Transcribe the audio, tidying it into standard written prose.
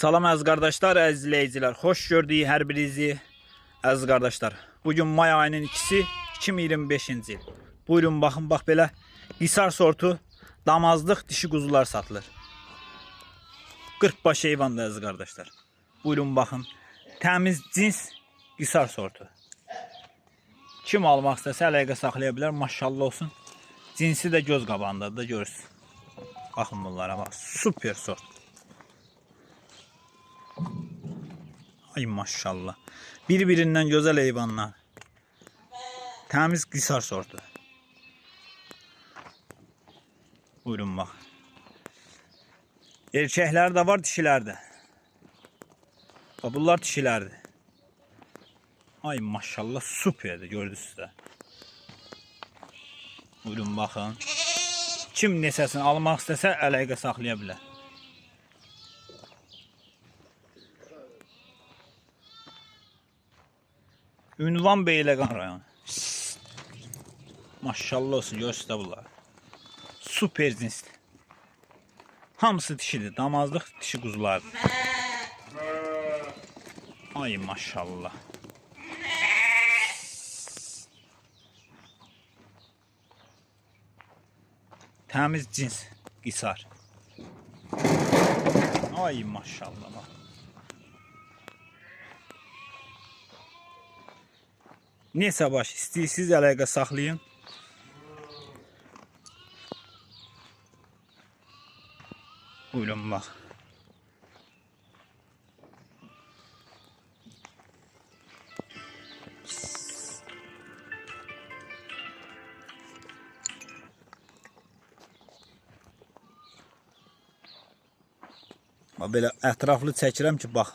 Salam əziz qardaşlar, əziz izləyicilər. Xoş gördük hər birinizi əziz qardaşlar. Bugün may ayının 2-si 2025-ci il. Buyurun baxın, bax belə qisar sortu damazlıq dişi quzular satılır. 40 baş heyvandır əziz qardaşlar. Buyurun baxın. Təmiz cins qisar sortu. Kim almaq istəsə əlaqə saxlaya bilər. Maşallah olsun. Cinsi də göz qabağındadır da görürsünüz. Baxın bunlara bax. Super sort. Ay maşallah. Birbirinden güzel heyvanlar. Temiz qisar sortu. Buyurun bak. Erkekler de var, dişiler de. Bunlar dişilerdi. Ay maşallah süperdi, gördünüz de. Buyurun bakın. Kim nesəsini almaq istəsə əlaqə saxlaya bilər. Ünvan Beyləqan rayonu. Maşallah olsun, görürsünüz bunlar. Süper cinsli. Hamısı dişidir. Damazlıq dişi quzulardır. Ay maşallah. Təmiz cins qisar. Ay maşallah bak. Neyse baş, istəyirsiniz əlaqə saxlayın. Buyurun bak. Belə ətraflı çəkirəm ki, bax.